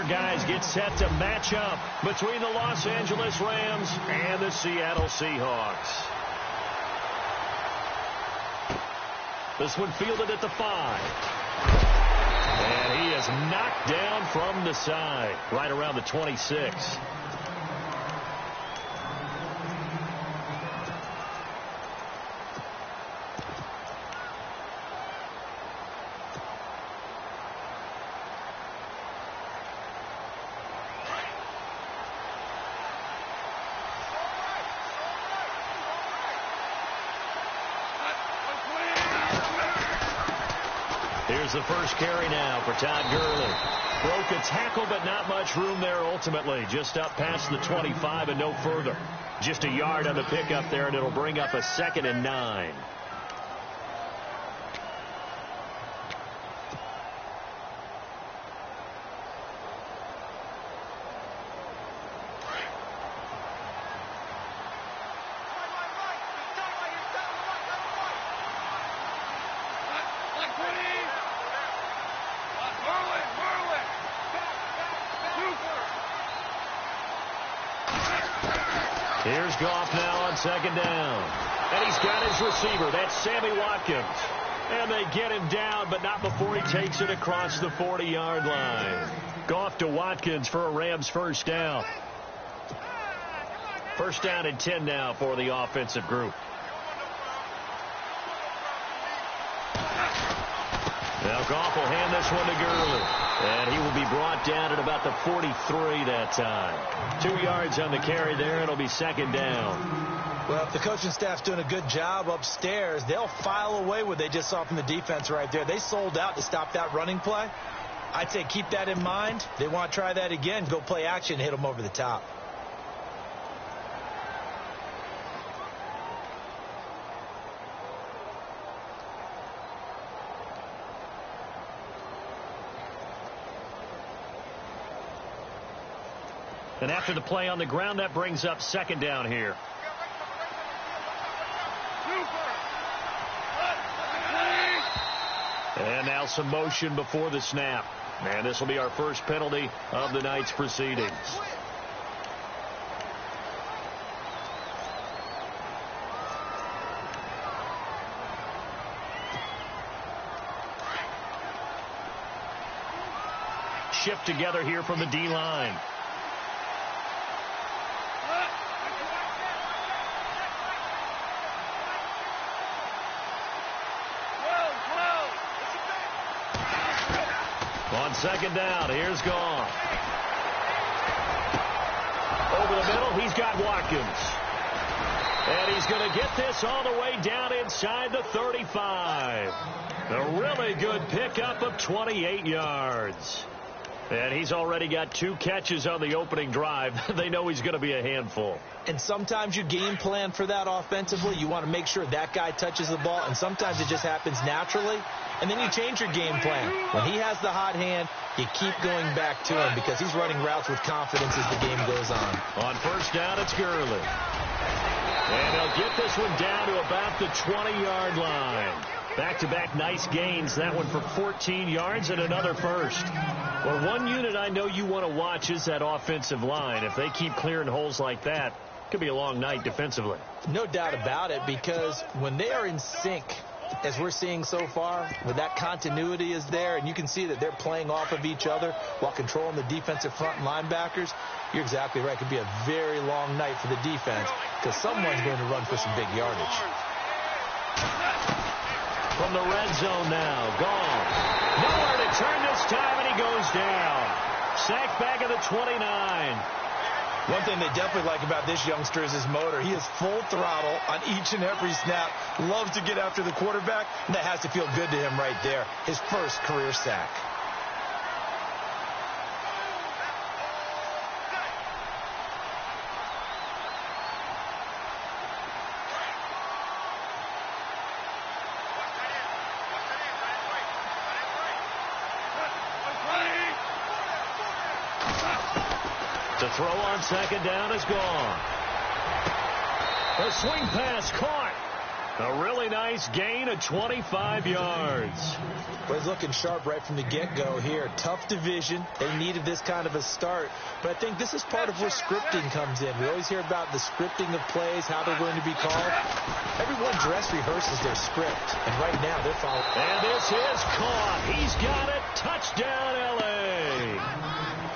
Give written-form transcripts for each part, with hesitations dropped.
guys get set to match up between the Los Angeles Rams and the Seattle Seahawks. This one fielded at the 5. And he is knocked down from the side, right around the 26. Here's the first carry now for Todd Gurley. Broke a tackle, but not much room there ultimately. Just up past the 25 and no further. Just a yard on the pickup there, and it'll bring up a 2nd and 9. Here's Goff now on 2nd down. And he's got his receiver. That's Sammy Watkins. And they get him down, but not before he takes it across the 40-yard line. Goff to Watkins for a Rams first down. First down and 10 now for the offensive group. Now Goff will hand this one to Gurley. And he will be brought down at about the 43 that time. 2 yards on the carry there, and it'll be 2nd down. Well, if the coaching staff's doing a good job upstairs, they'll file away what they just saw from the defense right there. They sold out to stop that running play. I'd say keep that in mind. They want to try that again, go play action and hit them over the top. And after the play on the ground, that brings up 2nd down here. And now some motion before the snap. And this will be our first penalty of the night's proceedings. Shift together here from the D-line. On 2nd down, here's Goff. Over the middle, he's got Watkins. And he's going to get this all the way down inside the 35. A really good pickup of 28 yards. And he's already got 2 catches on the opening drive. They know he's going to be a handful. And sometimes you game plan for that offensively. You want to make sure that guy touches the ball, and sometimes it just happens naturally. And then you change your game plan. When he has the hot hand, you keep going back to him because he's running routes with confidence as the game goes on. On first down, it's Gurley. And he'll get this one down to about the 20-yard line. Back-to-back nice gains. That one for 14 yards and another first. Well, one unit I know you want to watch is that offensive line. If they keep clearing holes like that, it could be a long night defensively. No doubt about it, because when they are in sync, as we're seeing so far, when that continuity is there and you can see that they're playing off of each other while controlling the defensive front and linebackers, you're exactly right. It could be a very long night for the defense because someone's going to run for some big yardage. From the red zone now, Goff. Nowhere to turn this time, and he goes down. Sacked back at the 29. One thing they definitely like about this youngster is his motor. He is full throttle on each and every snap. Loves to get after the quarterback, and that has to feel good to him right there. His first career sack. The throw on 2nd down is gone. A swing pass caught. A really nice gain of 25 yards. Well, he's looking sharp right from the get-go here. Tough division. They needed this kind of a start. But I think this is part of where scripting comes in. We always hear about the scripting of plays, how they're going to be called. Everyone dress rehearses their script. And right now, they're following. And this is caught. He's got it. Touchdown, L.A.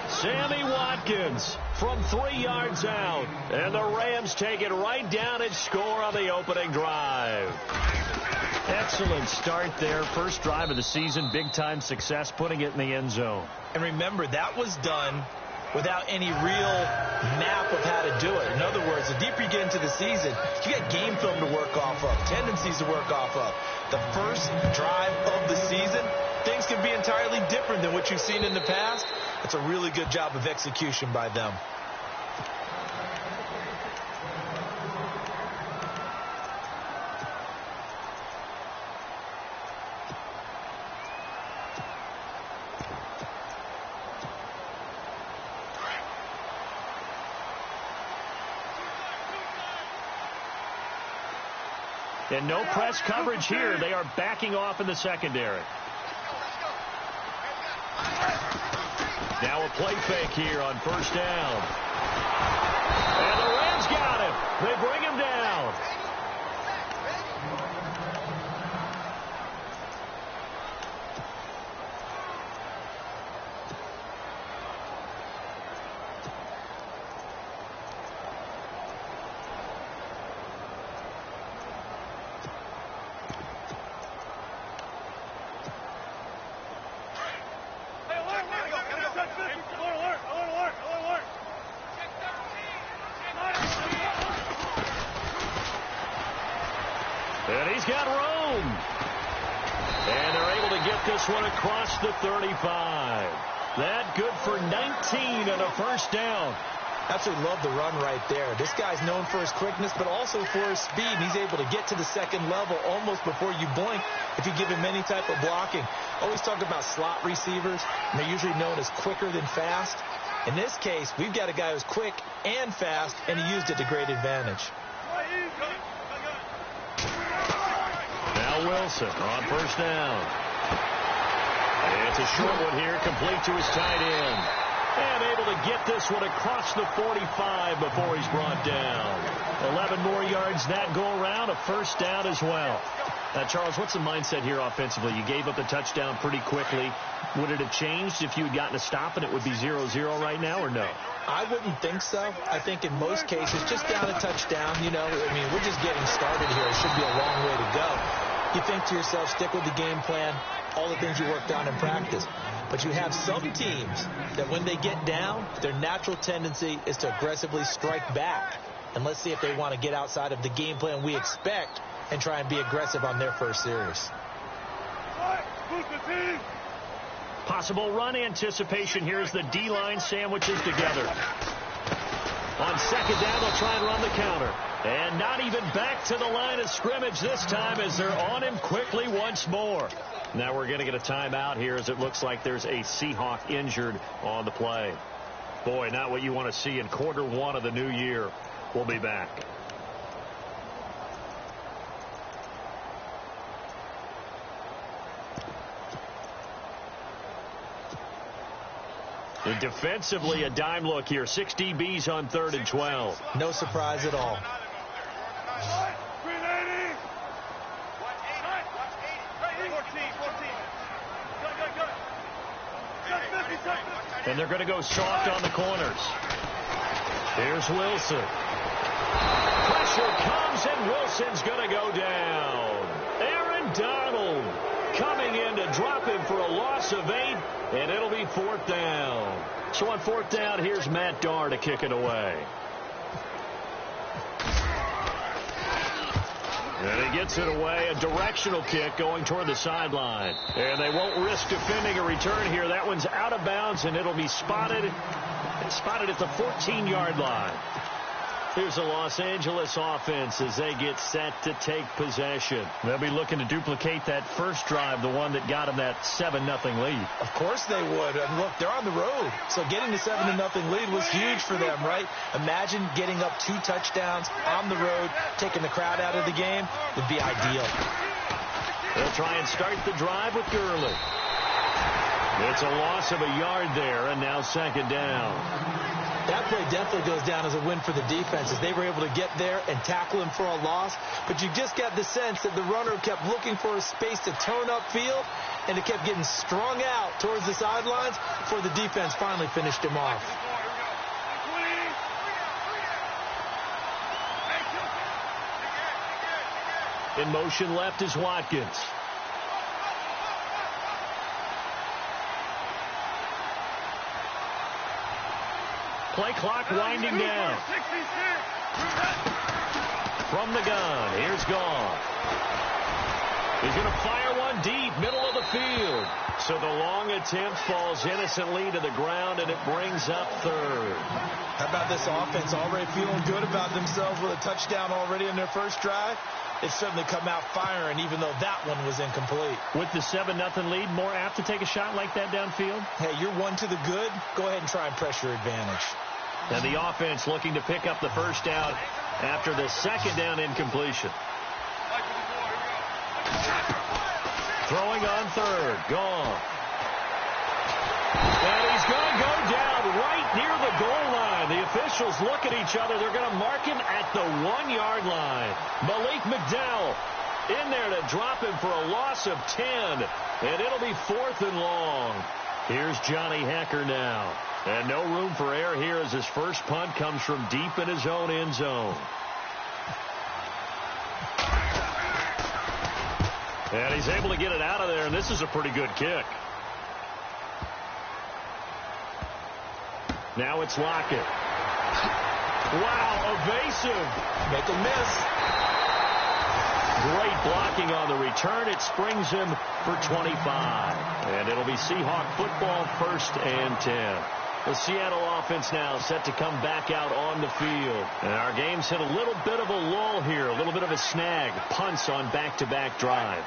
Sammy Watkins from 3 yards out. And the Rams take it right down and score on the opening drive. Excellent start there. First drive of the season. Big-time success, putting it in the end zone. And remember, that was done without any real map of how to do it. In other words, the deeper you get into the season, you got game film to work off of, tendencies to work off of. The first drive of the season, things can be entirely different than what you've seen in the past. It's a really good job of execution by them. And no press coverage here. They are backing off in the secondary. Now a play fake here on first down. And the Rams got him. They bring him down. And he's got room. And they're able to get this one across the 35. That good for 19 and a first down. Absolutely love the run right there. This guy's known for his quickness, but also for his speed. He's able to get to the second level almost before you blink if you give him any type of blocking. Always talk about slot receivers, and they're usually known as quicker than fast. In this case, we've got a guy who's quick and fast, and he used it to great advantage. Now Wilson on first down. And it's a short one here, complete to his tight end. And able to get this one across the 45 before he's brought down. 11 more yards that go around, a first down as well. Now, Charles, what's the mindset here offensively? You gave up the touchdown pretty quickly. Would it have changed if you had gotten a stop and it would be 0-0 right now, or no? I wouldn't think so. I think in most cases, just down a touchdown, you know, I mean, we're just getting started here. It should be a long way to go. You think to yourself, stick with the game plan, all the things you worked on in practice. But you have some teams that when they get down, their natural tendency is to aggressively strike back. And let's see if they want to get outside of the game plan we expect and try and be aggressive on their first series. Possible run anticipation here as the D-line sandwiches together. On second down, they'll try and run the counter. And not even back to the line of scrimmage this time as they're on him quickly once more. Now we're going to get a timeout here as it looks like there's a Seahawk injured on the play. Boy, not what you want to see in quarter one of the new year. We'll be back. And defensively, a dime look here. 6 DBs on 3rd and 12. No surprise at all. And they're going to go soft on the corners. Here's Wilson. Pressure comes, and Wilson's going to go down. Aaron Donald coming in to drop him for a loss of 8, and it'll be 4th down. So on 4th down, here's Matt Darr to kick it away. And he gets it away, a directional kick going toward the sideline. And they won't risk defending a return here. That one's out of bounds, and it'll be spotted at the 14-yard line. Here's the Los Angeles offense as they get set to take possession. They'll be looking to duplicate that first drive, the one that got them that 7-0 lead. Of course they would. And look, they're on the road. So getting the 7-0 lead was huge for them, right? Imagine getting up 2 touchdowns on the road, taking the crowd out of the game would be ideal. They'll try and start the drive with Gurley. It's a loss of a yard there, and now second down. That play definitely goes down as a win for the defense as they were able to get there and tackle him for a loss. But you just got the sense that the runner kept looking for a space to turn upfield, and it kept getting strung out towards the sidelines before the defense finally finished him off. In motion left is Watkins. Play clock winding down. From the gun, here's Goff. He's going to fire one deep, middle of the field. So the long attempt falls innocently to the ground, and it brings up third. How about this offense already feeling good about themselves with a touchdown already in their first drive? They've certainly come out firing, even though that one was incomplete. With the 7-0 lead, more apt to take a shot like that downfield? Hey, you're one to the good. Go ahead and try and press your advantage. And the offense looking to pick up the first down after the second down incompletion. Throwing on third. Gone. And he's going to go down right near the goal line. The officials look at each other. They're going to mark him at the 1-yard line. Malik McDowell in there to drop him for a loss of 10. And it'll be 4th and long. Here's Johnny Hecker now. And no room for error here as his first punt comes from deep in his own end zone. And he's able to get it out of there, and this is a pretty good kick. Now it's Lockett. Wow, evasive. Make a miss. Great blocking on the return. It springs him for 25. And it'll be Seahawk football, 1st and 10. The Seattle offense now set to come back out on the field. And our game's hit a little bit of a lull here, a little bit of a snag. Punts on back-to-back drives.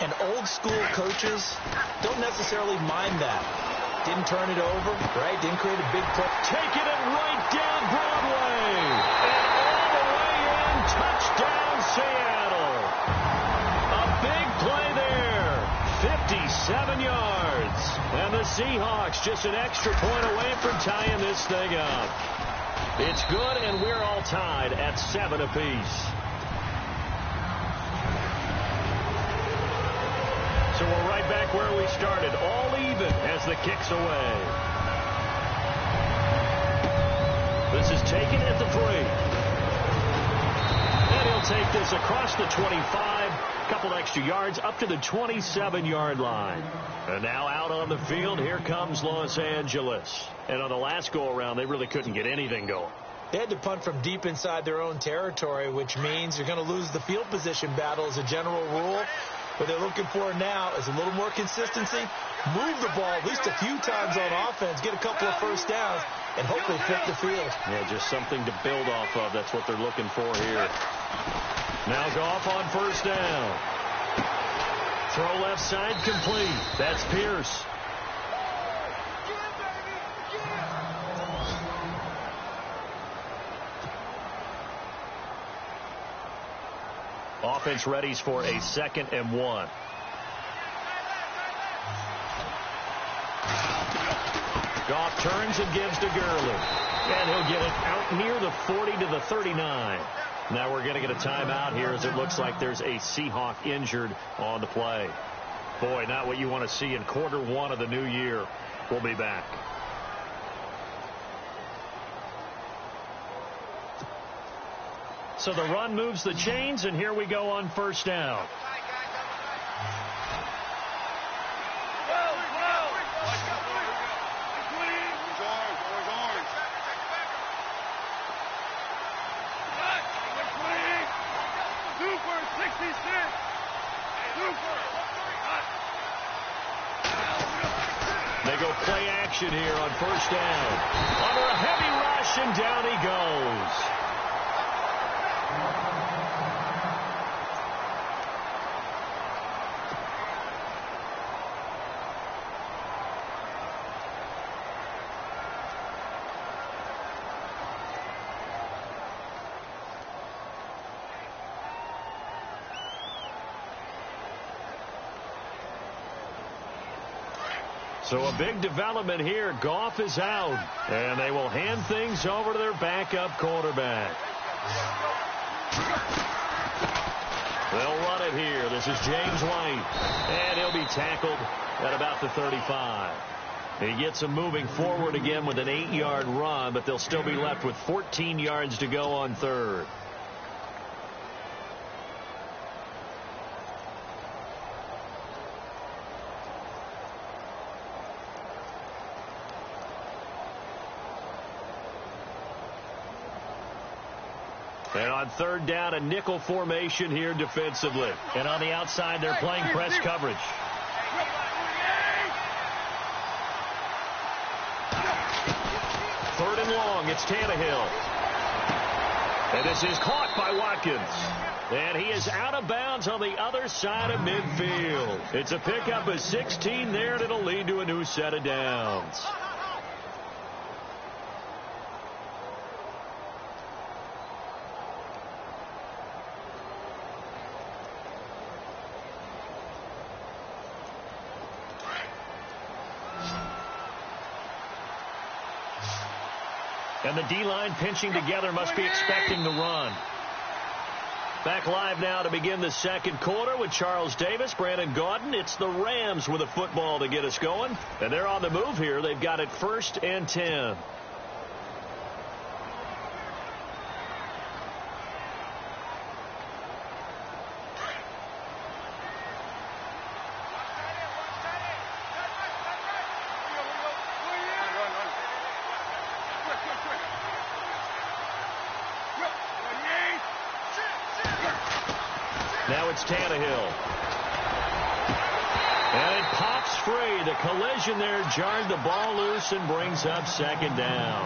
And old-school coaches don't necessarily mind that. Didn't turn it over, right? Didn't create a big play. Taking it right down Broadway. And all the way in. Touchdown, Seattle. A big play there. 57 yards. And the Seahawks just an extra point away from tying this thing up. It's good, and we're all tied at 7 apiece. So we're right back where we started, all even as the kick's away. This is taken at the 3. And he'll take this across the 25, couple extra yards up to the 27-yard line. And now out on the field, here comes Los Angeles. And on the last go-around, they really couldn't get anything going. They had to punt from deep inside their own territory, which means you're going to lose the field position battle as a general rule. What they're looking for now is a little more consistency, move the ball at least a few times on offense, get a couple of first downs, and hopefully flip the field. Yeah, just something to build off of. That's what they're looking for here. Now Goff on first down. Throw left side complete. That's Pierce. Offense readies for a 2nd and 1. Goff turns and gives to Gurley. And he'll get it out near the 40 to the 39. Now we're going to get a timeout here as it looks like there's a Seahawk injured on the play. Boy, not what you want to see in quarter 1 of the new year. We'll be back. So the run moves the chains, and here we go on first down. They go play action here on first down. Under a heavy rush, and down he goes. So a big development here. Goff is out, and they will hand things over to their backup quarterback. They'll run it here. This is James White, and he'll be tackled at about the 35. He gets him moving forward again with an 8-yard run, but they'll still be left with 14 yards to go on third. And on third down, a nickel formation here defensively. And on the outside, they're playing press coverage. Third and long, it's Tannehill. And this is caught by Watkins. And he is out of bounds on the other side of midfield. It's a pickup of 16 there, and it'll lead to a new set of downs. And the D-line pinching together, must be expecting the run. Back live now to begin the second quarter with Charles Davis, Brandon Gaudin. It's the Rams with a football to get us going. And they're on the move here. They've got it 1st and 10. Now it's Tannehill. And it pops free. The collision there jarred the ball loose and brings up second down.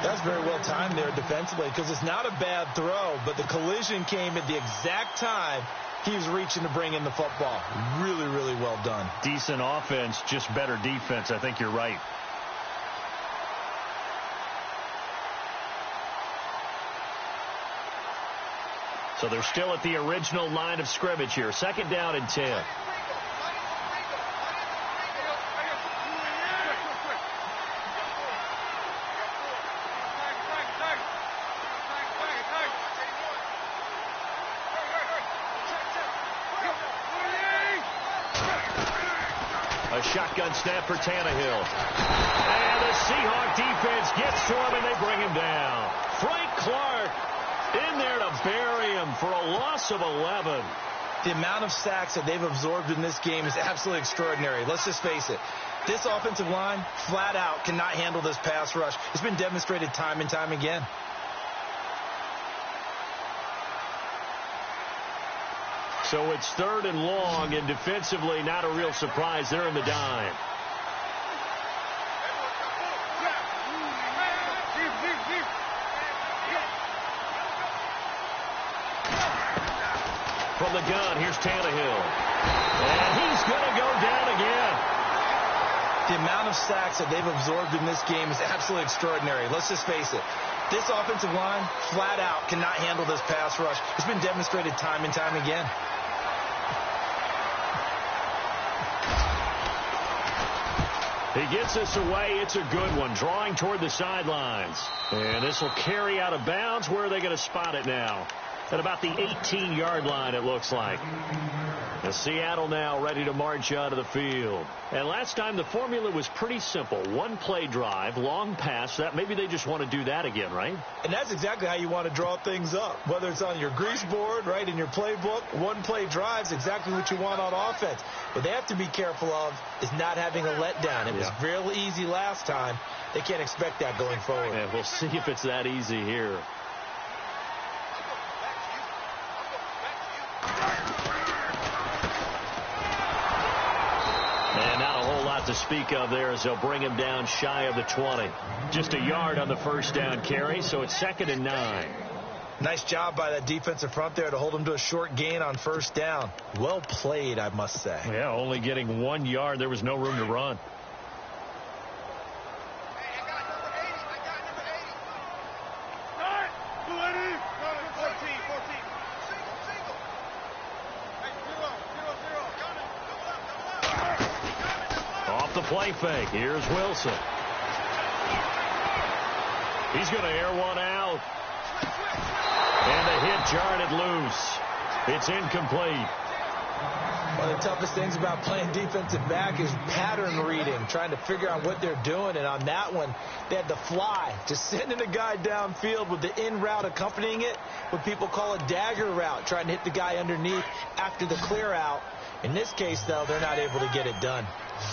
That's very well timed there defensively, because it's not a bad throw, but the collision came at the exact time he was reaching to bring in the football. Really, really well done. Decent offense, just better defense. I think you're right. So they're still at the original line of scrimmage here. 2nd down and 10. A shotgun snap for Tannehill. And the Seahawk defense gets to him, and they bring him down. Frank Clark in there to bury him for a loss of 11. The amount of sacks that they've absorbed in this game is absolutely extraordinary. Let's just face it. This offensive line, flat out, cannot handle this pass rush. It's been demonstrated time and time again. So it's 3rd and long, and defensively, not a real surprise. They're in the dime. From the gun, here's Tannehill. And he's going to go down again. The amount of sacks that they've absorbed in this game is absolutely extraordinary. Let's just face it. This offensive line, flat out, cannot handle this pass rush. It's been demonstrated time and time again. He gets this away. It's a good one. Drawing toward the sidelines. And this will carry out of bounds. Where are they going to spot it now? At about the 18-yard line, it looks like. And Seattle now ready to march out of the field. And last time the formula was pretty simple. One play drive, long pass. That maybe they just want to do that again, right? And that's exactly how you want to draw things up. Whether it's on your grease board, right, in your playbook, one play drive is exactly what you want on offense. What they have to be careful of is not having a letdown. It was real easy last time. They can't expect that going forward. Yeah, we'll see if it's that easy here. And not a whole lot to speak of there as they'll bring him down shy of the 20. Just a yard on the first down carry, so it's 2nd and 9. Nice job by that defensive front there to hold him to a short gain on first down. Well played, I must say. Yeah, only getting 1 yard. There was no room to run. Off the play fake. Here's Wilson. He's going to air one out. And the hit jarred it loose. It's incomplete. One of the toughest things about playing defensive back is pattern reading, trying to figure out what they're doing. And on that one, they had the fly, just sending a guy downfield with the in route accompanying it, what people call a dagger route, trying to hit the guy underneath after the clear out. In this case, though, they're not able to get it done.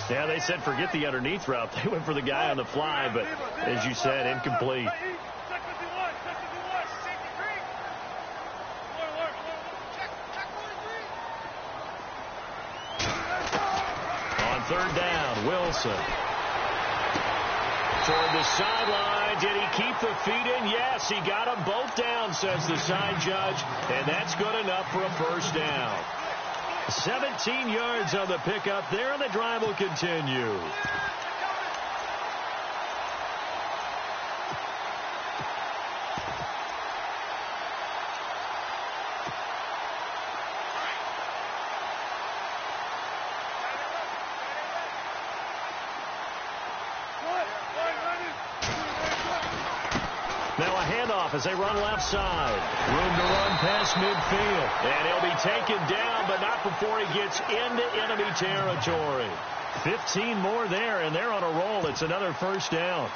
Yeah, they said forget the underneath route. They went for the guy on the fly, but as you said, incomplete. On third down, Wilson. Toward the sideline. Did he keep the feet in? Yes, he got them both down, says the side judge, and that's good enough for a first down. 17 yards on the pickup there, and the drive will continue. Now a handoff as they run left side. Room to run past midfield. And he'll be taken down, but not before he gets into enemy territory. 15 more there, and they're on a roll. It's another first down.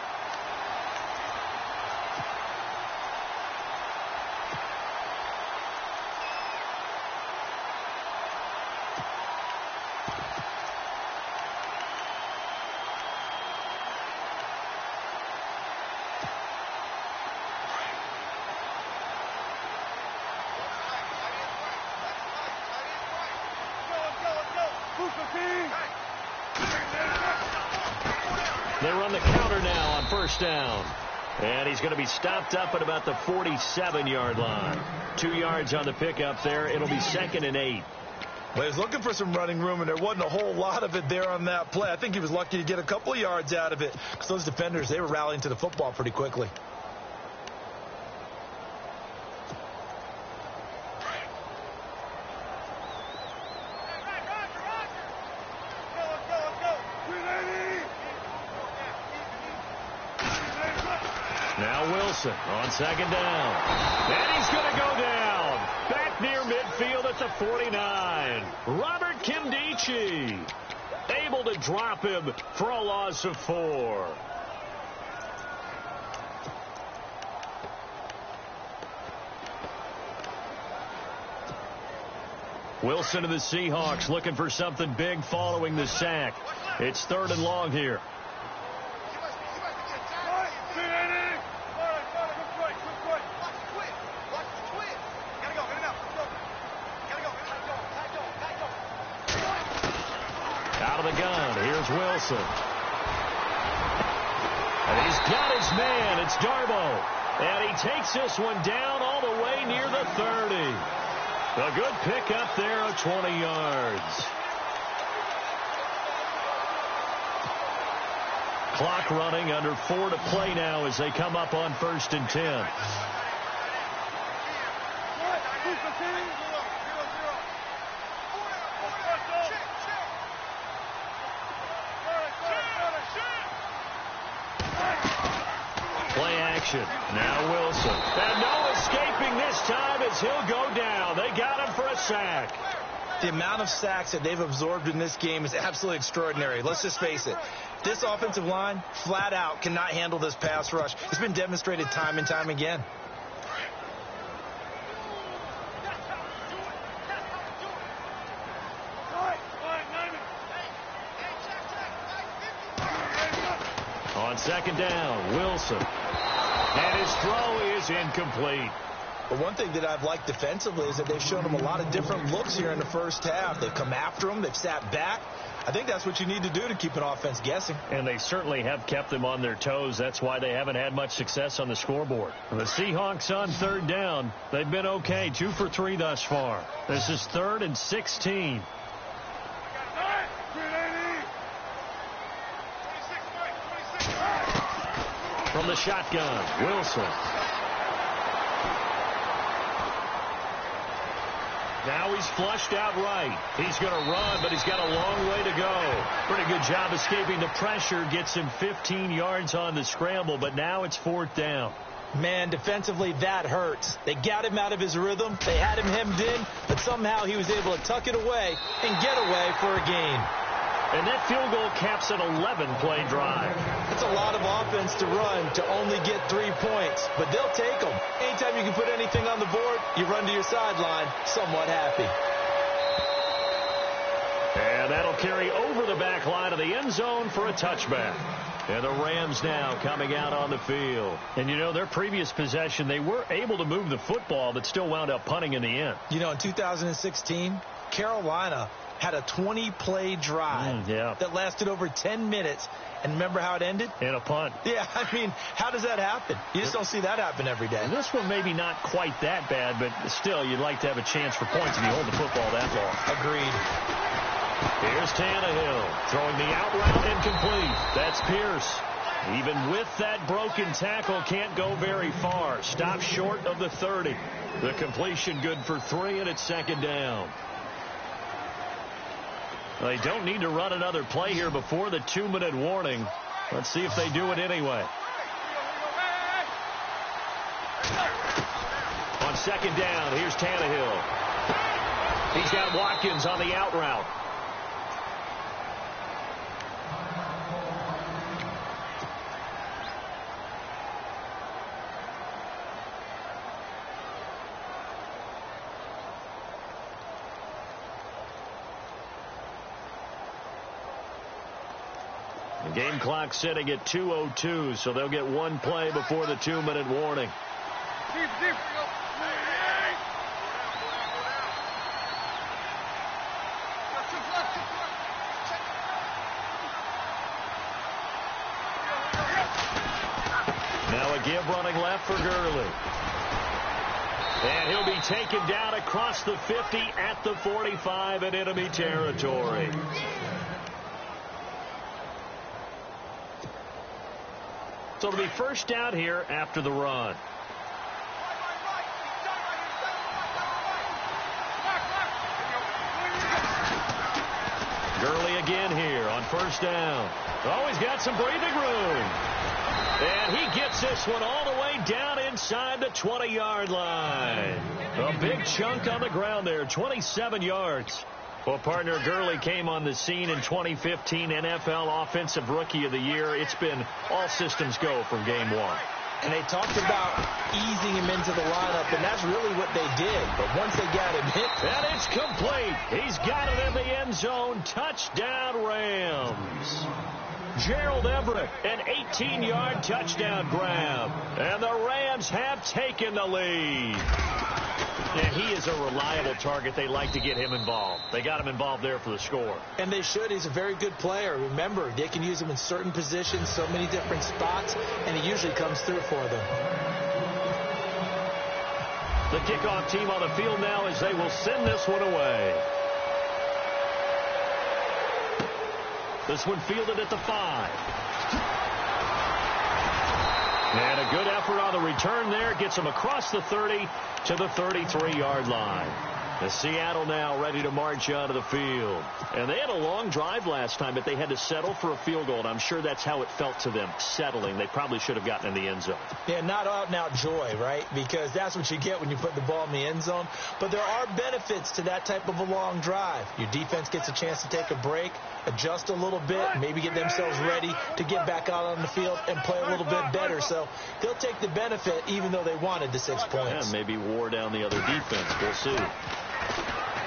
They run the counter now on first down. And he's going to be stopped up at about the 47-yard line. 2 yards on the pickup there. It'll be 2nd and 8. Well, he was looking for some running room, and there wasn't a whole lot of it there on that play. I think he was lucky to get a couple of yards out of it because those defenders, they were rallying to the football pretty quickly. Now Wilson on second down. And he's going to go down. Back near midfield at the 49. Robert Kimdichie able to drop him for a loss of 4. Wilson to the Seahawks looking for something big following the sack. It's 3rd and long here. Out of the gun, here's Wilson. And he's got his man, it's Darbo. And he takes this one down all the way near the 30. A good pickup there of 20 yards. Clock running, under 4 to play now as they come up on 1st and 10. Play action. Now Wilson. And no escaping this time as he'll go down. They got him for a sack. The amount of sacks that they've absorbed in this game is absolutely extraordinary. Let's just face it. This offensive line, flat out, cannot handle this pass rush. It's been demonstrated time and time again. On second down, Wilson. And his throw is incomplete. But one thing that I've liked defensively is that they've shown him a lot of different looks here in the first half. They've come after him. They've sat back. I think that's what you need to do to keep an offense guessing. And they certainly have kept them on their toes. That's why they haven't had much success on the scoreboard. The Seahawks on third down. They've been okay, 2 for 3 thus far. This is 3rd and 16. From the shotgun, Wilson. Now he's flushed out right. He's going to run, but he's got a long way to go. Pretty good job escaping the pressure. Gets him 15 yards on the scramble, but now it's 4th down. Man, defensively, that hurts. They got him out of his rhythm. They had him hemmed in, but somehow he was able to tuck it away and get away for a gain. And that field goal caps an 11-play drive. That's a lot of offense to run to only get 3 points, but they'll take them. Anytime you can put anything on the board, you run to your sideline somewhat happy. And that'll carry over the back line of the end zone for a touchback. And the Rams now coming out on the field. And, you know, their previous possession, they were able to move the football, but still wound up punting in the end. You know, in 2016, Carolina had a 20-play drive that lasted over 10 minutes. And remember how it ended? In a punt. Yeah, I mean, how does that happen? You just don't see that happen every day. And this one maybe not quite that bad, but still, you'd like to have a chance for points if you hold the football that long. Agreed. Here's Tannehill throwing the out route incomplete. That's Pierce. Even with that broken tackle, can't go very far. Stop short of the 30. The completion good for 3, and it's 2nd down. They don't need to run another play here before the 2-minute warning. Let's see if they do it anyway. On 2nd down, here's Tannehill. He's got Watkins on the out route. Game clock sitting at 2:02, so they'll get 1 play before the 2-minute warning. Now a give running left for Gurley. And he'll be taken down across the 50 at the 45 in enemy territory. So it'll be 1st down here after the run. Gurley again here on 1st down. Oh, he's got some breathing room. And he gets this one all the way down inside the 20-yard line. A big chunk on the ground there, 27 yards. Well, partner, Gurley came on the scene in 2015 NFL Offensive Rookie of the Year. It's been all systems go from game 1. And they talked about easing him into the lineup, and that's really what they did. But once they got him hit, and it's complete. He's got it in the end zone. Touchdown, Rams. Gerald Everett, an 18-yard touchdown grab. And the Rams have taken the lead. And he is a reliable target. They like to get him involved. They got him involved there for the score. And they should. He's a very good player. Remember, they can use him in certain positions, so many different spots, and he usually comes through for them. The kickoff team on the field now as they will send this one away. This one fielded at the 5. And a good effort on the return there. Gets him across the 30 to the 33-yard line. The Seattle now ready to march out of the field. And they had a long drive last time, but they had to settle for a field goal. And I'm sure that's how it felt to them, settling. They probably should have gotten in the end zone. Yeah, not out-and-out joy, right? Because that's what you get when you put the ball in the end zone. But there are benefits to that type of a long drive. Your defense gets a chance to take a break, adjust a little bit, maybe get themselves ready to get back out on the field and play a little bit better. So they'll take the benefit even though they wanted the 6 points. Yeah, maybe wore down the other defense. We'll see.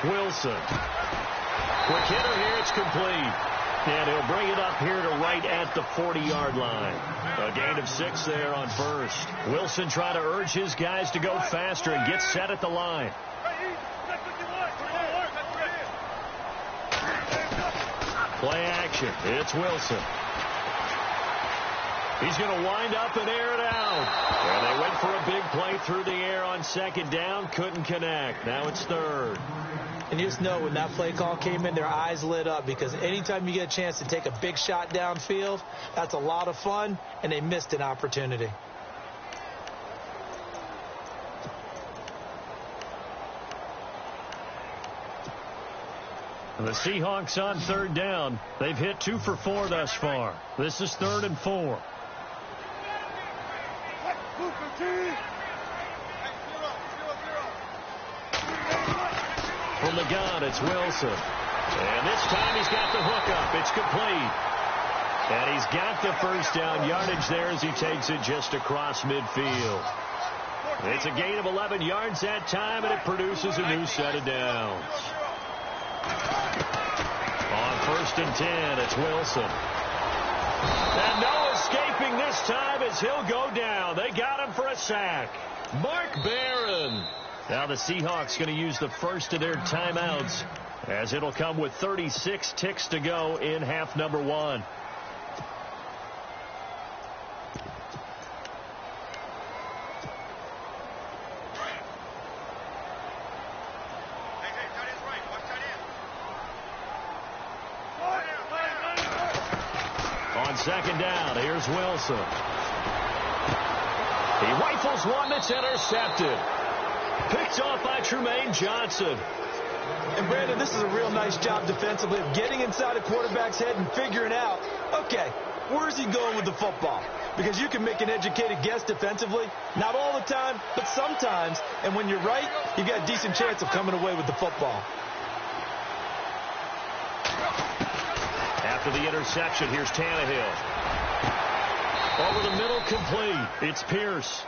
Wilson. Quick hitter here. It's complete. And he'll bring it up here to right at the 40-yard line. A gain of 6 there on first. Wilson trying to urge his guys to go faster and get set at the line. Play action. It's Wilson. He's going to wind up and air it out. And they went for a big play through the air on second down. Couldn't connect. Now it's third. And you just know when that play call came in, their eyes lit up, because anytime you get a chance to take a big shot downfield, that's a lot of fun, and they missed an opportunity. And the Seahawks on third down. They've hit 2 for 4 thus far. This is 3rd and 4. From the gun, it's Wilson. And this time he's got the hook up. It's complete. And he's got the first down yardage there as he takes it just across midfield. It's a gain of 11 yards that time, and it produces a new set of downs. On 1st and 10, it's Wilson. And no escaping this time as he'll go down. They got him for a sack. Mark Barron. Now the Seahawks going to use the first of their timeouts, as it'll come with 36 ticks to go in half number 1. On second down, here's Wilson. He rifles one that's intercepted. Picked off by Tremaine Johnson. And, Brandon, this is a real nice job defensively of getting inside a quarterback's head and figuring out, okay, where's he going with the football? Because you can make an educated guess defensively. Not all the time, but sometimes. And when you're right, you've got a decent chance of coming away with the football. After the interception, here's Tannehill. Over the middle, complete. It's Pierce.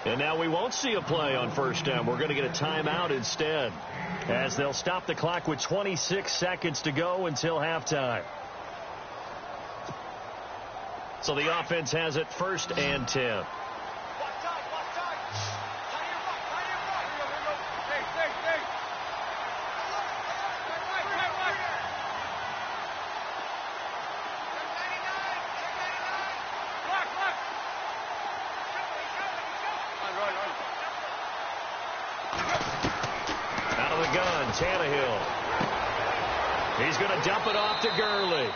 And now we won't see a play on first down. We're going to get a timeout instead, as they'll stop the clock with 26 seconds to go until halftime. So the offense has it 1st and 10. Out of the gun, Tannehill. He's going to dump it off to Gurley.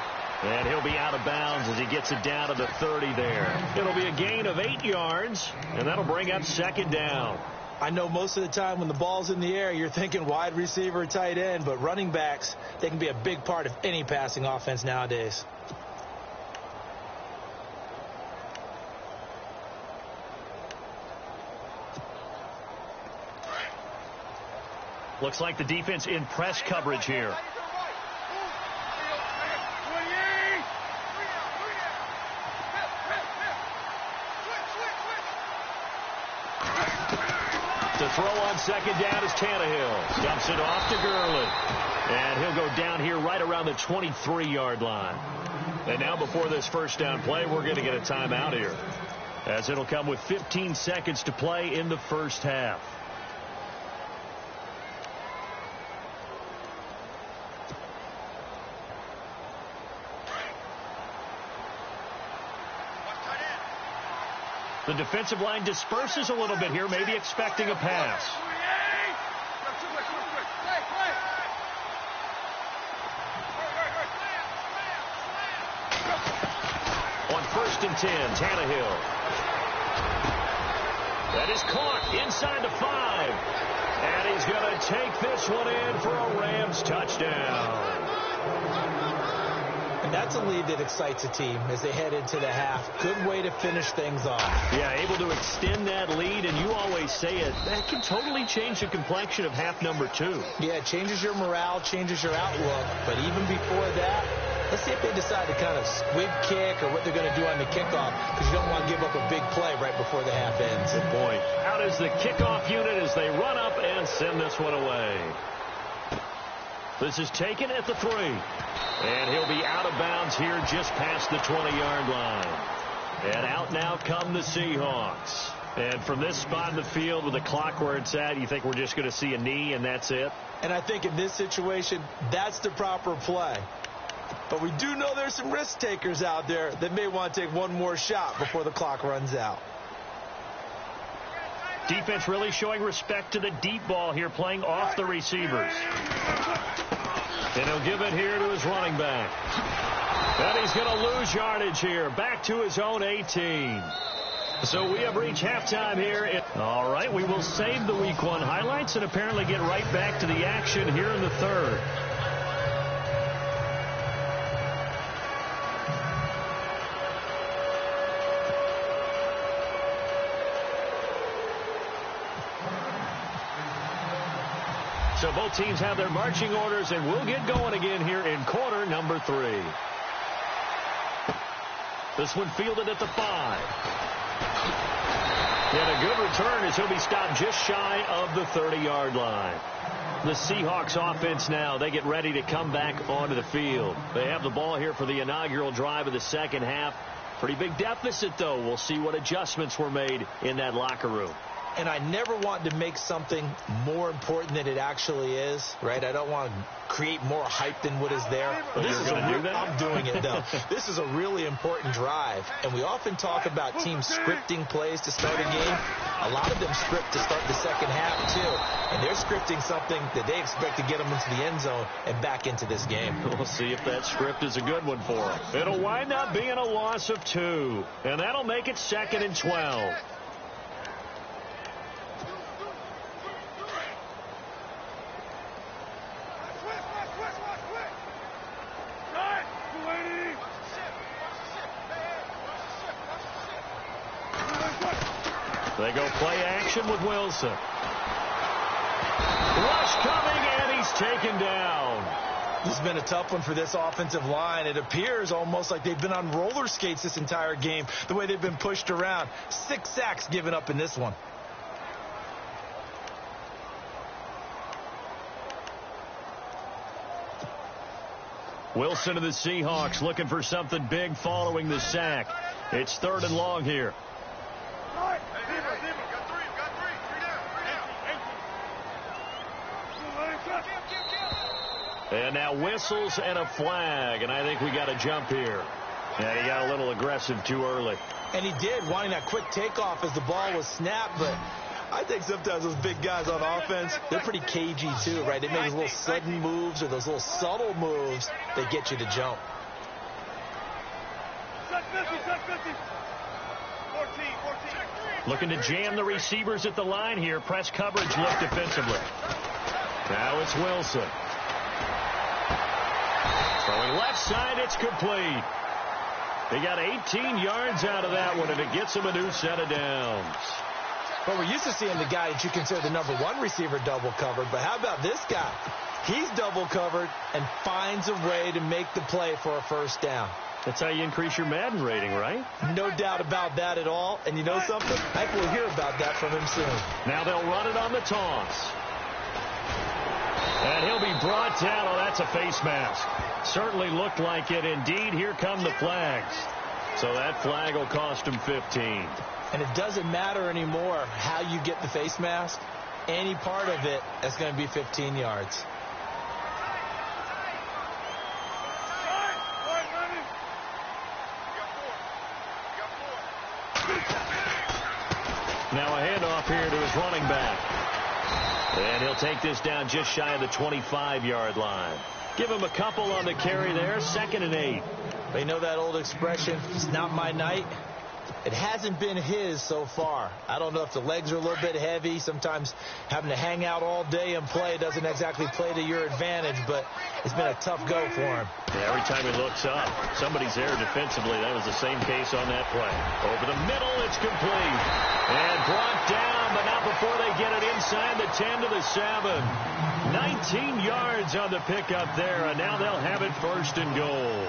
And he'll be out of bounds as he gets it down to the 30 there. It'll be a gain of 8 yards, and that'll bring up second down. I know most of the time when the ball's in the air, you're thinking wide receiver or tight end, but running backs, they can be a big part of any passing offense nowadays. Looks like the defense in press coverage here. To throw on second down is Tannehill. Dumps it off to Gurley. And he'll go down here right around the 23-yard line. And now before this first down play, we're going to get a timeout here, as it'll come with 15 seconds to play in the first half. The defensive line disperses a little bit here, maybe expecting a pass. On 1st and 10, Tannehill. That is caught inside the 5. And he's going to take this one in for a Rams touchdown. And that's a lead that excites a team as they head into the half. Good way to finish things off. Yeah, able to extend that lead, and you always say it, that can totally change the complexion of half number 2. Yeah, it changes your morale, changes your outlook. But even before that, let's see if they decide to kind of squib kick or what they're going to do on the kickoff, because you don't want to give up a big play right before the half ends. Good point. Out is the kickoff unit as they run up and send this one away. This is taken at the 3. And he'll be out of bounds here just past the 20-yard line. And out now come the Seahawks. And from this spot in the field with the clock where it's at, you think we're just going to see a knee and that's it? And I think in this situation, that's the proper play. But we do know there's some risk takers out there that may want to take one more shot before the clock runs out. Defense really showing respect to the deep ball here, playing off the receivers. And he'll give it here to his running back. And he's going to lose yardage here, back to his own 18. So we have reached halftime here. All right, we will save the Week 1 highlights and apparently get right back to the action here in the third. So both teams have their marching orders, and we'll get going again here in quarter number 3. This one fielded at the 5. And a good return as he'll be stopped just shy of the 30-yard line. The Seahawks offense now, they get ready to come back onto the field. They have the ball here for the inaugural drive of the second half. Pretty big deficit, though. We'll see what adjustments were made in that locker room. And I never want to make something more important than it actually is, right? I don't want to create more hype than what is there. But this is I'm doing it, though. This is a really important drive. And we often talk about teams scripting plays to start a game. A lot of them script to start the second half, too. And they're scripting something that they expect to get them into the end zone and back into this game. We'll see if that script is a good one for them. It'll wind up being a loss of 2. And that'll make it 2nd and 12. They go play action with Wilson. Rush coming, and he's taken down. This has been a tough one for this offensive line. It appears almost like they've been on roller skates this entire game, the way they've been pushed around. 6 sacks given up in this one. Wilson of the Seahawks looking for something big following the sack. It's 3rd and long here. And now whistles and a flag, and I think we got a jump here. And he got a little aggressive too early. And he did, wanting that quick takeoff as the ball was snapped, but I think sometimes those big guys on offense, they're pretty cagey too, right? They make those little sudden moves or those little subtle moves that get you to jump. Looking to jam the receivers at the line here. Press coverage look defensively. Now it's Wilson. Throwing left side, it's complete. They got 18 yards out of that one, and it gets them a new set of downs. Well, we're used to seeing the guy that you consider the number 1 receiver double covered, but how about this guy? He's double covered and finds a way to make the play for a first down. That's how you increase your Madden rating, right? No doubt about that at all. And you know something? I think we'll hear about that from him soon. Now they'll run it on the toss. And he'll be brought down. Oh, that's a face mask. Certainly looked like it. Indeed, here come the flags. So that flag will cost him 15. And it doesn't matter anymore how you get the face mask. Any part of it is going to be 15 yards. Now a handoff here to his running back. And he'll take this down just shy of the 25-yard line. Give him a couple on the carry there. 2nd and 8. They know that old expression, it's not my night. It hasn't been his so far. I don't know if the legs are a little bit heavy. Sometimes having to hang out all day and play doesn't exactly play to your advantage, but it's been a tough go for him. Yeah, every time he looks up, somebody's there defensively. That was the same case on that play. Over the middle, it's complete. And brought down, but not before they get it inside the 10 to the 7. 19 yards on the pickup there, and now they'll have it 1st and goal.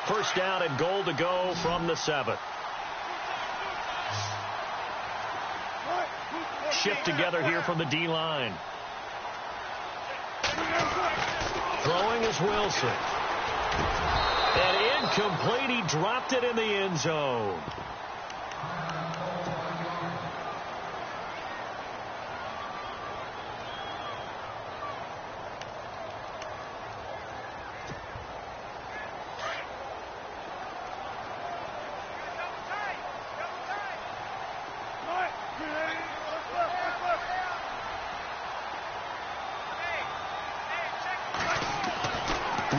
First down and goal to go from the 7. Shift together here from the D-line. Throwing is Wilson. And incomplete. He dropped it in the end zone.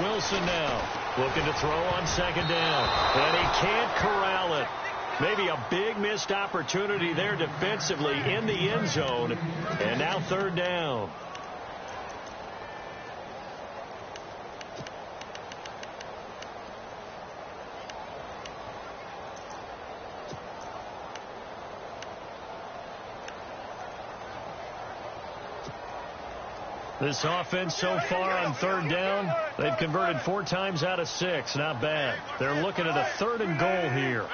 Wilson now looking to throw on second down. And he can't corral it. Maybe a big missed opportunity there defensively in the end zone. And now third down. This offense so far on third down, they've converted 4 times out of 6. Not bad. They're looking at a 3rd and goal here.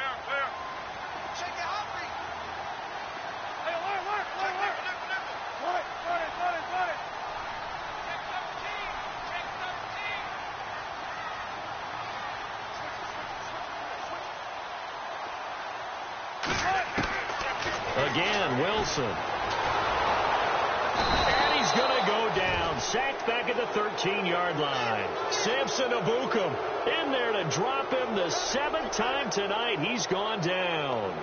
Again, Wilson. Going to go down. Sacked back at the 13-yard line. Samson Abukum in there to drop him the 7th time tonight. He's gone down.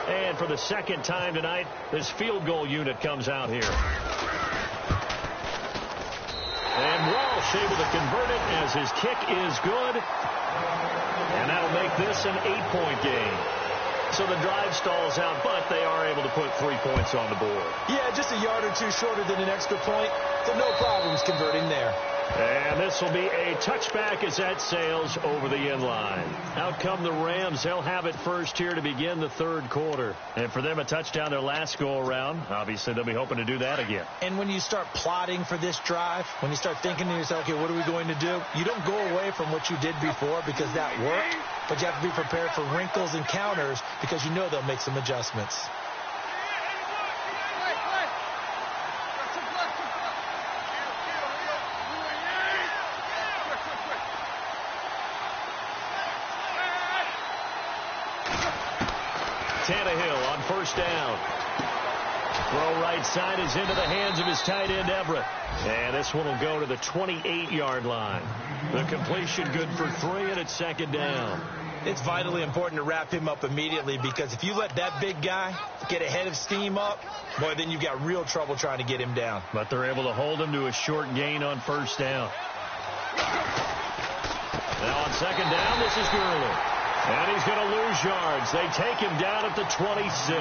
And for the 2nd time tonight, this field goal unit comes out here. And Walsh able to convert it as his kick is good. And that'll make this an 8-point game. So the drive stalls out, but they are able to put 3 points on the board. Yeah, just a yard or two shorter than an extra point, so no problems converting there. And this will be a touchback as that sails over the end line. Out come the Rams. They'll have it first here to begin the 3rd quarter. And for them, a touchdown their last go-around. Obviously, they'll be hoping to do that again. And when you start plotting for this drive, when you start thinking to yourself, okay, what are we going to do? You don't go away from what you did before because that worked, but you have to be prepared for wrinkles and counters because you know they'll make some adjustments. Tannehill on first down. Throw right side is into the hands of his tight end, Everett. And this one will go to the 28-yard line. The completion good for 3, and it's 2nd down. It's vitally important to wrap him up immediately because if you let that big guy get ahead of steam up, boy, then you've got real trouble trying to get him down. But they're able to hold him to a short gain on first down. Now on 2nd down, this is Gurley. And he's going to lose yards. They take him down at the 26.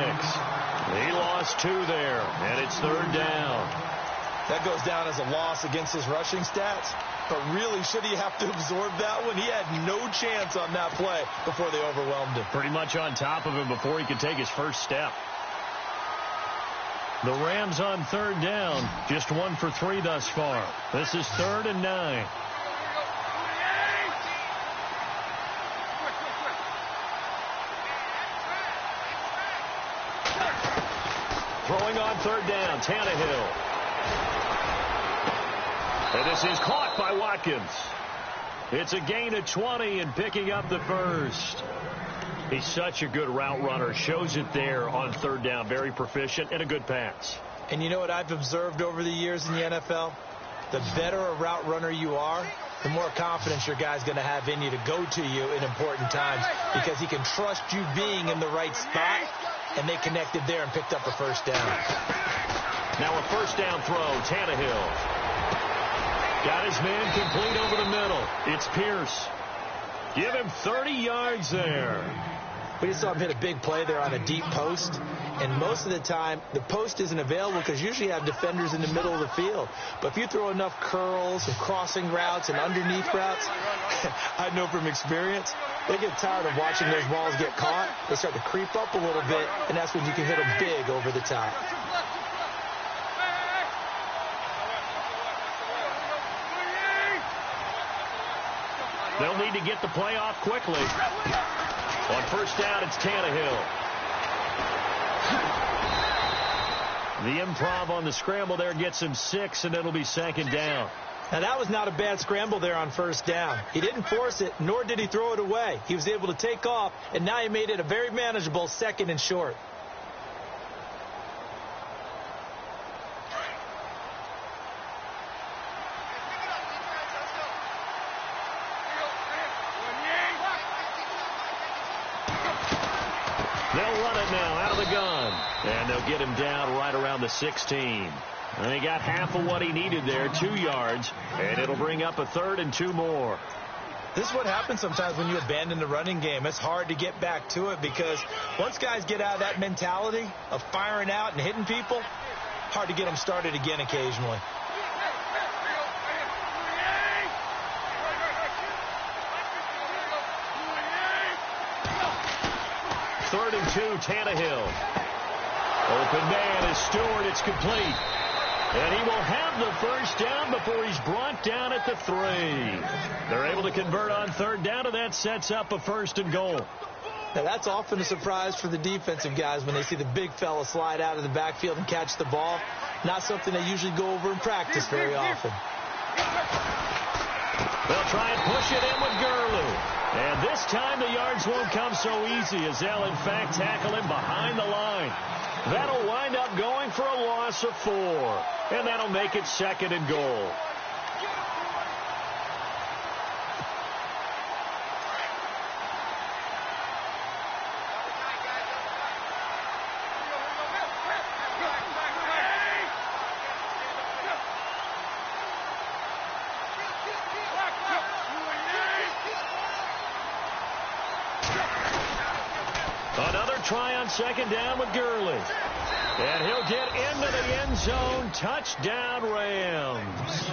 He lost 2 there, and it's 3rd down. That goes down as a loss against his rushing stats. But really, should he have to absorb that one? He had no chance on that play before they overwhelmed him. Pretty much on top of him before he could take his first step. The Rams on 3rd down, just 1 for 3 thus far. This is 3rd and 9. Throwing on 3rd down, Tannehill. And this is caught by Watkins. It's a gain of 20 and picking up the first. He's such a good route runner. Shows it there on 3rd down. Very proficient and a good pass. And you know what I've observed over the years in the NFL? The better a route runner you are, the more confidence your guy's going to have in you to go to you in important times because he can trust you being in the right spot. And they connected there and picked up a first down. Now a first down throw, Tannehill. Got his man complete over the middle. It's Pierce. Give him 30 yards there. We just saw him hit a big play there on a deep post. And most of the time, the post isn't available because usually you have defenders in the middle of the field. But if you throw enough curls and crossing routes and underneath routes, I know from experience, they get tired of watching those balls get caught. They start to creep up a little bit, and that's when you can hit them big over the top. They'll need to get the play off quickly. On first down, it's Tannehill. The improv on the scramble there gets him 6, and it'll be 2nd down. Now, that was not a bad scramble there on first down. He didn't force it, nor did he throw it away. He was able to take off, and now he made it a very manageable 2nd and short. They'll run it now out of the gun. And they'll get him down right around the 16. And he got half of what he needed there, 2 yards, and it'll bring up a 3rd and 2 more. This is what happens sometimes when you abandon the running game. It's hard to get back to it because once guys get out of that mentality of firing out and hitting people, hard to get them started again occasionally. 3rd and 2, Tannehill. Open man is Stewart. It's complete. And he will have the first down before he's brought down at the 3. They're able to convert on 3rd down, and that sets up a 1st and goal. Now, that's often a surprise for the defensive guys when they see the big fella slide out of the backfield and catch the ball. Not something they usually go over in practice very often. They'll try and push it in with Gurley. And this time the yards won't come so easy as they'll, in fact, tackle him behind the line. That'll wind up going for a loss of 4. And that'll make it 2nd and goal. Another try on 2nd down with Gurley. And he'll get into the end zone. Touchdown, Rams.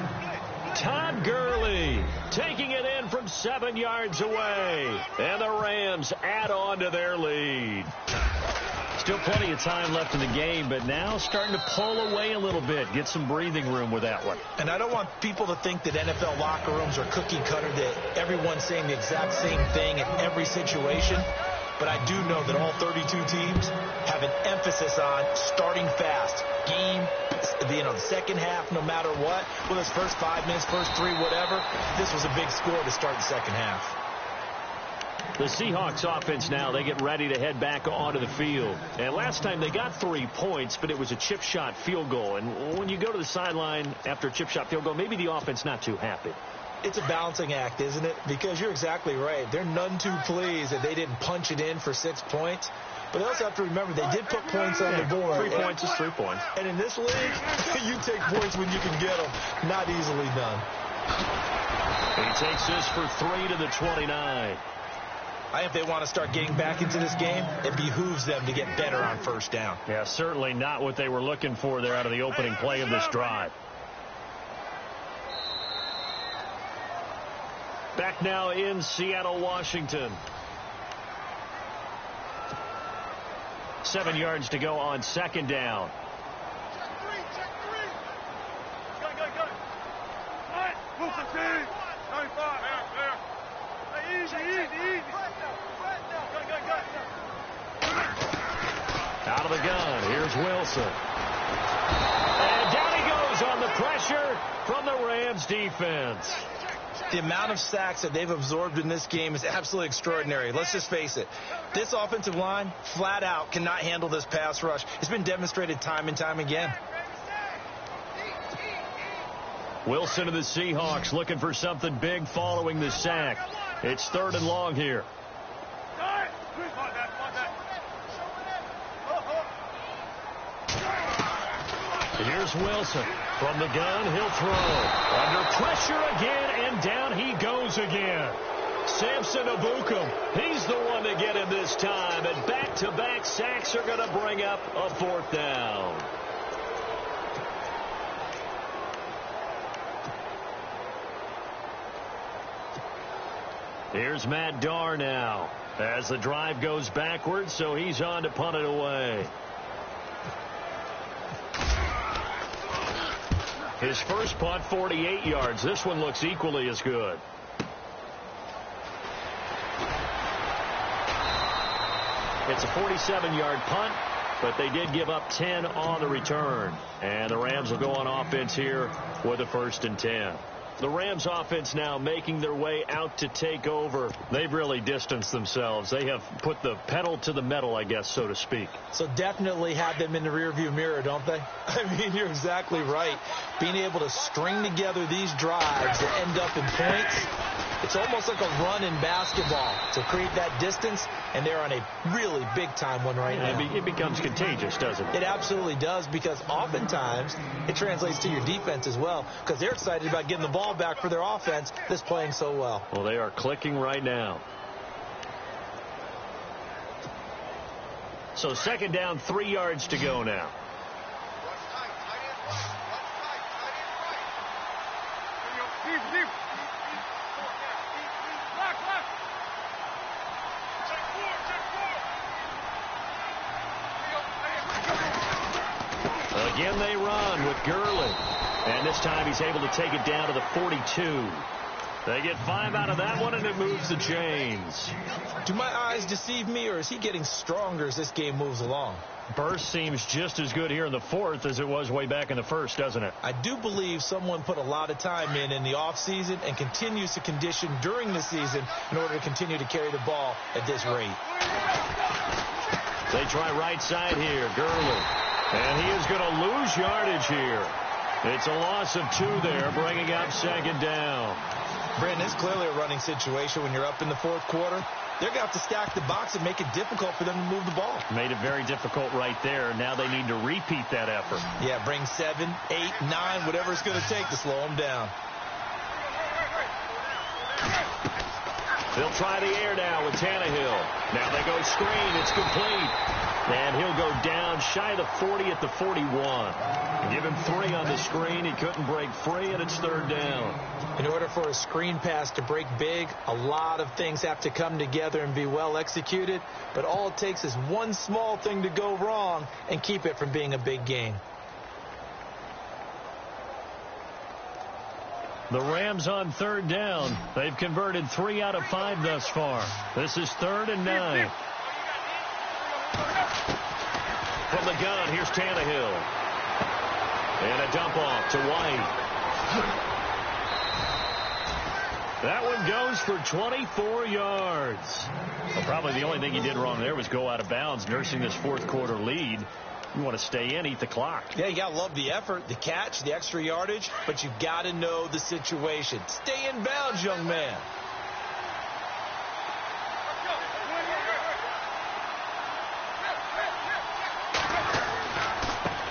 Todd Gurley taking it in from 7 yards away. And the Rams add on to their lead. Still plenty of time left in the game, but now starting to pull away a little bit. Get some breathing room with that one. And I don't want people to think that NFL locker rooms are cookie cutter, that everyone's saying the exact same thing in every situation. But I do know that all 32 teams have an emphasis on starting fast. Game, the second half, no matter what. Whether it's first 5 minutes, first 3, whatever. This was a big score to start the second half. The Seahawks offense now, they get ready to head back onto the field. And last time they got 3 points, but it was a chip shot field goal. And when you go to the sideline after a chip shot field goal, maybe the offense not too happy. It's a balancing act, isn't it? Because you're exactly right. They're none too pleased that they didn't punch it in for 6 points. But they also have to remember they did put points on the board. 3 points is 3 points. And in this league, you take points when you can get them. Not easily done. He takes this for 3 to the 29. I think if they want to start getting back into this game, it behooves them to get better on 1st down. Yeah, certainly not what they were looking for there out of the opening play of this drive. Back now in Seattle, Washington. 7 yards to go on 2nd down. Check 3. Got it. All right, move the team. 95. Hey, easy. Out of the gun. Here's Wilson. And down he goes on the pressure from the Rams defense. The amount of sacks that they've absorbed in this game is absolutely extraordinary. Let's just face it. This offensive line, flat out, cannot handle this pass rush. It's been demonstrated time and time again. Wilson of the Seahawks looking for something big following the sack. It's 3rd and long here. Here's Wilson. From the gun, he'll throw. Under pressure again, and down he goes again. Samson Abukum, he's the one to get him this time. And back-to-back sacks are going to bring up a 4th down. Here's Matt Darr now as the drive goes backwards, so he's on to punt it away. His first punt, 48 yards. This one looks equally as good. It's a 47-yard punt, but they did give up 10 on the return. And the Rams will go on offense here with a 1st and 10. The Rams offense now making their way out to take over. They've really distanced themselves. They have put the pedal to the metal, I guess, so to speak. So definitely have them in the rearview mirror, don't they? I mean, you're exactly right. being able to string together these drives that end up in points. It's almost like a run in basketball to create that distance, and they're on a really big-time one right now. It becomes contagious, doesn't it? It absolutely does, because oftentimes it translates to your defense as well, because they're excited about getting the ball back for their offense that's playing so well. Well, they are clicking right now. So second down, 3 yards to go now. Again, they run with Gurley. And this time he's able to take it down to the 42. They get 5 out of that one, and it moves the chains. Do my eyes deceive me, or is he getting stronger as this game moves along? Burst seems just as good here in the fourth as it was way back in the first, doesn't it? I do believe someone put a lot of time in the offseason and continues to condition during the season in order to continue to carry the ball at this rate. They try right side here, Gurley. And he is going to lose yardage here. It's a loss of 2 there, bringing up second down. Brandon, it's clearly a running situation when you're up in the fourth quarter. They're going to have to stack the box and make it difficult for them to move the ball. Made it very difficult right there. Now they need to repeat that effort. Yeah, bring 7, 8, 9, whatever it's going to take to slow them down. They'll try the air now with Tannehill. Now they go screen. It's complete. And he'll go down shy of the 40 at the 41. Give him 3 on the screen. He couldn't break free, and it's third down. In order for a screen pass to break big, a lot of things have to come together and be well executed. But all it takes is one small thing to go wrong and keep it from being a big gain. The Rams on third down. They've converted 3 out of 5 thus far. This is 3rd and 9. From the gun, here's Tannehill. And a dump off to White. That one goes for 24 yards. Well, probably the only thing he did wrong there was go out of bounds, nursing this fourth quarter lead. You want to stay in, eat the clock. Yeah, you got to love the effort, the catch, the extra yardage, but you got to know the situation. Stay in bounds, young man.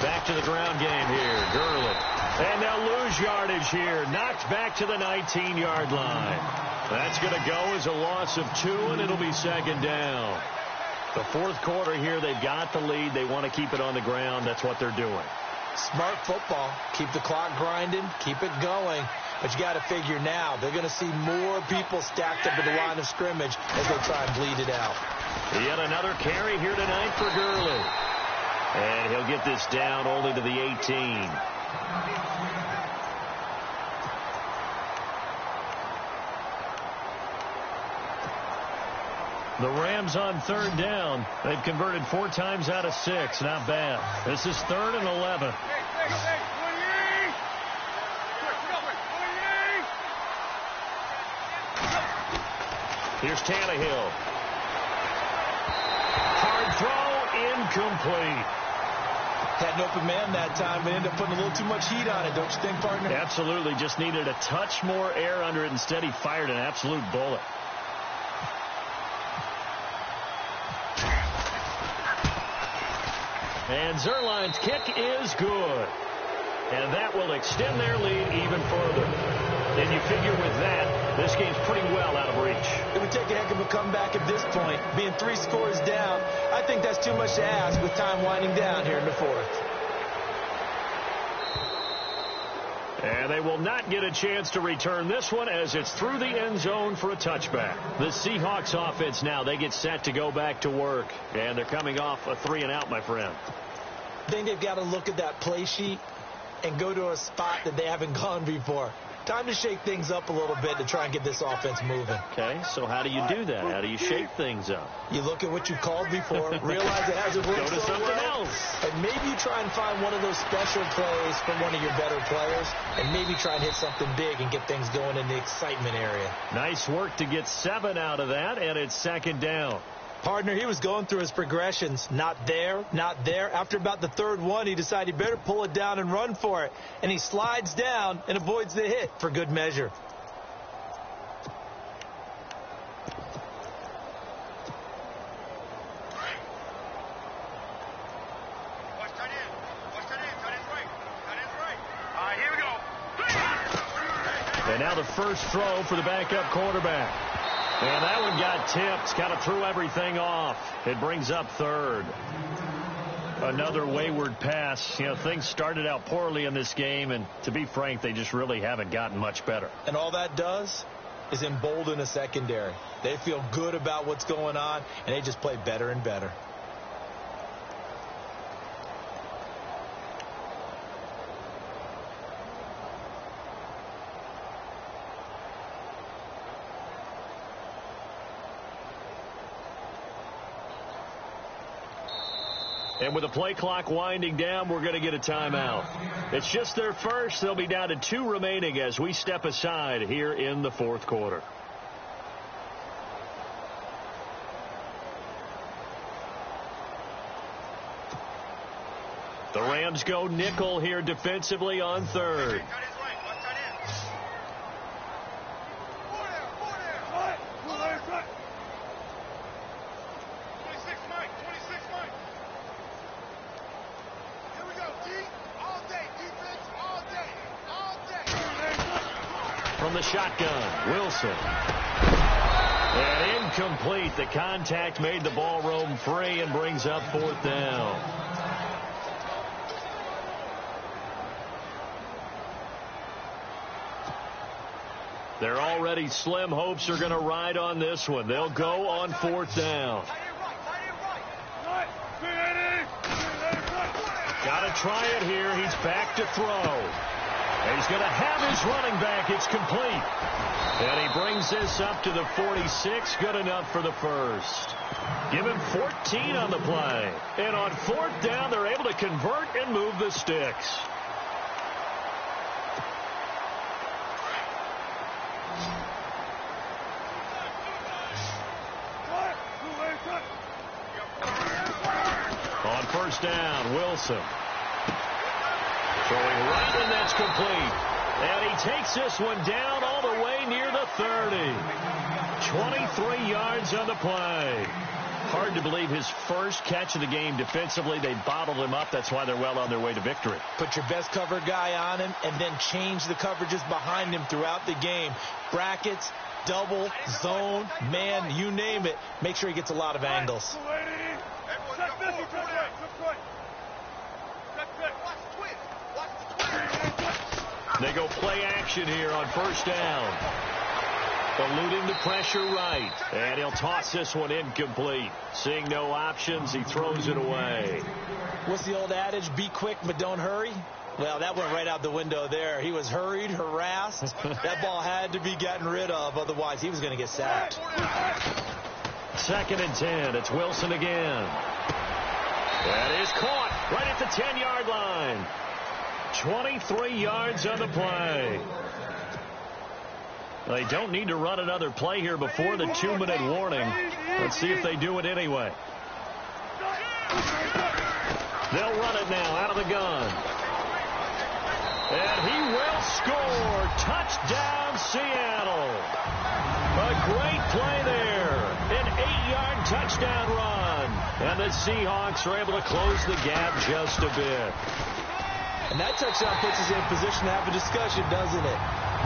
Back to the ground game here, Gurley. And they'll lose yardage here. Knocked back to the 19-yard line. That's going to go as a loss of 2, and it'll be second down. The fourth quarter here, they've got the lead. They want to keep it on the ground. That's what they're doing. Smart football. Keep the clock grinding. Keep it going. But you got to figure now, they're going to see more people stacked up at the line of scrimmage as they try and bleed it out. Yet another carry here tonight for Gurley. And he'll get this down only to the 18. The Rams on third down. They've converted 4 times out of 6. Not bad. This is 3rd and 11. Here's Tannehill. Hard throw, incomplete. Had an open man that time, but ended up putting a little too much heat on it, don't you think, partner? Absolutely. Just needed a touch more air under it. Instead, he fired an absolute bullet. And Zerline's kick is good. And that will extend their lead even further. And you figure with that, this game's pretty well out of reach. It would take a heck of a comeback at this point. Being 3 scores down, I think that's too much to ask with time winding down here in the fourth. And they will not get a chance to return this one as it's through the end zone for a touchback. The Seahawks offense now, they get set to go back to work. And they're coming off a 3-and-out, my friend. I think they've got to look at that play sheet and go to a spot that they haven't gone before. Time to shake things up a little bit to try and get this offense moving. Okay, so how do you do that? How do you shake things up? You look at what you called before, realize it hasn't worked Go to so something well, else. and maybe you try and find one of those special plays from one of your better players, and maybe try and hit something big and get things going in the excitement area. Nice work to get 7 out of that, and it's second down. Partner, he was going through his progressions. Not there, not there. After about the third one, he decided he better pull it down and run for it. And he slides down and avoids the hit for good measure. And now the first throw for the backup quarterback. And that one got tipped. Kind of threw everything off. It brings up third. Another wayward pass. You know, things started out poorly in this game, and to be frank, they just really haven't gotten much better. And all that does is embolden a secondary. They feel good about what's going on, and they just play better and better. And with the play clock winding down, we're going to get a timeout. It's just their first. They'll be down to 2 remaining as we step aside here in the fourth quarter. The Rams go nickel here defensively on third. From the shotgun, Wilson. And incomplete. The contact made the ball roam free and brings up fourth down. Their already slim hopes are going to ride on this one. They'll go on fourth down. Got to try it here. He's back to throw. He's going to have his running back. It's complete. And he brings this up to the 46. Good enough for the first. Give him 14 on the play. And on fourth down, they're able to convert and move the sticks. On first down, Wilson. Throwing right, and that's complete. And he takes this one down all the way near the 30. 23 yards on the play. Hard to believe his first catch of the game defensively. They bottled him up. That's why they're well on their way to victory. Put your best cover guy on him and then change the coverages behind him throughout the game. Brackets, double, zone, man, you name it. Make sure he gets a lot of angles. They go play action here on first down. Eluding the pressure right. And he'll toss this one incomplete. Seeing no options, he throws it away. What's the old adage? Be quick, but don't hurry. Well, that went right out the window there. He was hurried, harassed. That ball had to be gotten rid of. Otherwise, he was going to get sacked. 2nd and 10. It's Wilson again. That is caught right at the 10-yard line. 23 yards on the play. They don't need to run another play here before the 2-minute warning. Let's see if they do it anyway. They'll run it now out of the gun. And he will score. Touchdown, Seattle. A great play there. An 8-yard touchdown run. And the Seahawks are able to close the gap just a bit. And that touchdown puts us in a position to have a discussion, doesn't it?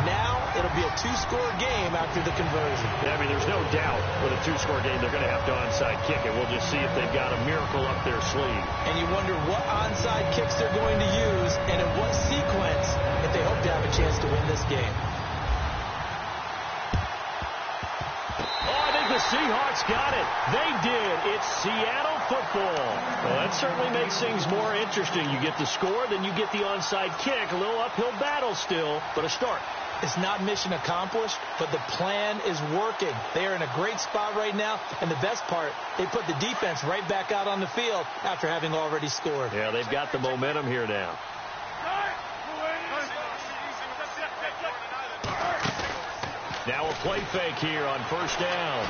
Now it'll be a 2-score game after the conversion. Yeah, I mean, there's no doubt with a 2-score game they're going to have to onside kick it. We'll just see if they've got a miracle up their sleeve. And you wonder what onside kicks they're going to use and in what sequence if they hope to have a chance to win this game. The Seahawks got it. They did. It's Seattle football. Well, that certainly makes things more interesting. You get the score, then you get the onside kick. A little uphill battle still, but a start. It's not mission accomplished, but the plan is working. They are in a great spot right now, and the best part, they put the defense right back out on the field after having already scored. Yeah, they've got the momentum here now. Now a play fake here on first down.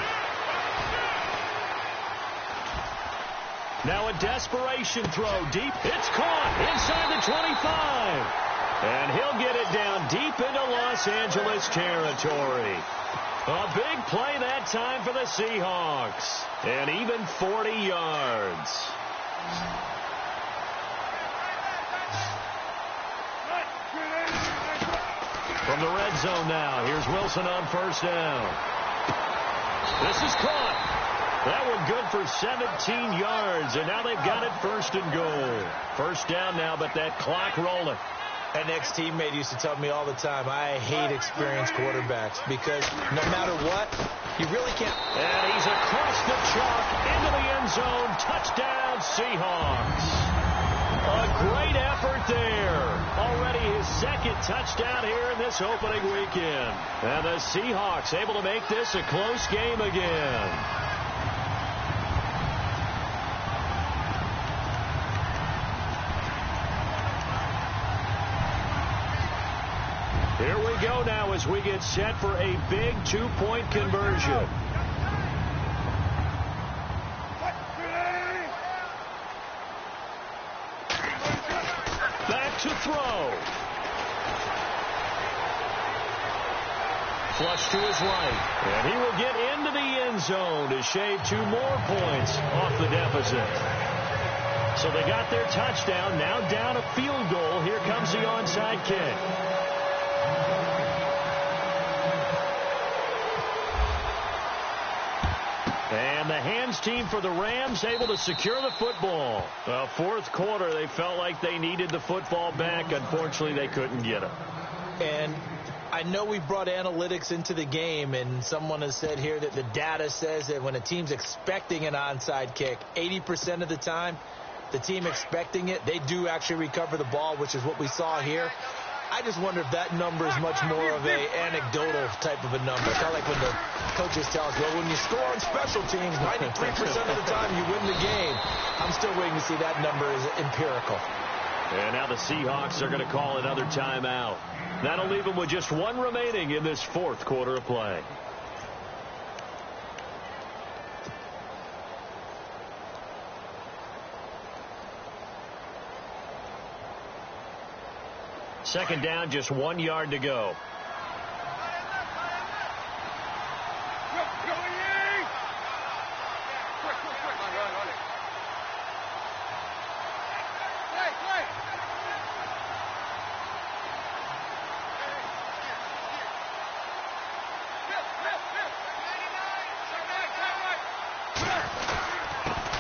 Now a desperation throw deep. It's caught inside the 25. And he'll get it down deep into Los Angeles territory. A big play that time for the Seahawks. And even 40 yards. From the red zone now, here's Wilson on first down. This is caught. That one good for 17 yards, and now they've got it first and goal. First down now, but that clock rolling. An ex-teammate used to tell me all the time, I hate experienced quarterbacks because no matter what, you really can't. And he's across the chalk into the end zone. Touchdown, Seahawks. A great effort there. Already his second touchdown here in this opening weekend. And the Seahawks able to make this a close game again. Here we go now as we get set for a big two-point conversion. Back to throw. Flush to his right. And he will get into the end zone to shave 2 more points off the deficit. So they got their touchdown. Now down a field goal. Here comes the onside kick. And the hands team for the Rams able to secure the football. Fourth quarter, they felt like they needed the football back. Unfortunately, they couldn't get it. And I know we brought analytics into the game, and someone has said here that the data says that when a team's expecting an onside kick, 80% of the time, the team expecting it, they do actually recover the ball, which is what we saw here. I just wonder if that number is much more of a anecdotal type of a number. Kind of like when the coaches tell us, well, when you score on special teams, 93% of the time you win the game. I'm still waiting to see that number is empirical. And now the Seahawks are going to call another timeout. That'll leave them with just 1 remaining in this fourth quarter of play. Second down, just 1 yard to go.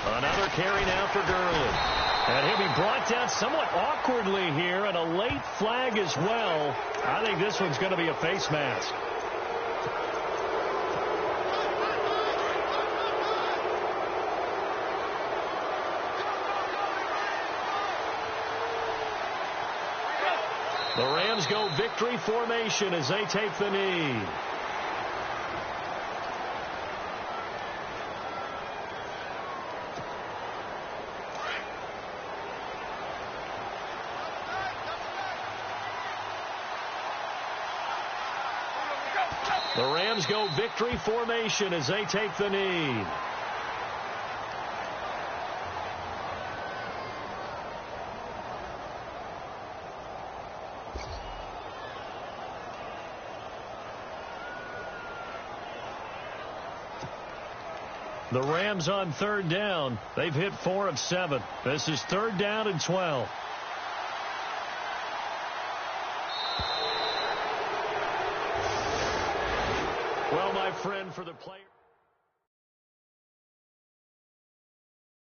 Another carry now for Gurley. And he'll be brought down somewhat awkwardly here, and a late flag as well. I think this one's going to be a face mask. The Rams go victory formation as they take the knee. The Rams go victory formation as they take the knee. The Rams on third down. They've hit 4 of 7. This is third down and 12. Well, my friend, for the player.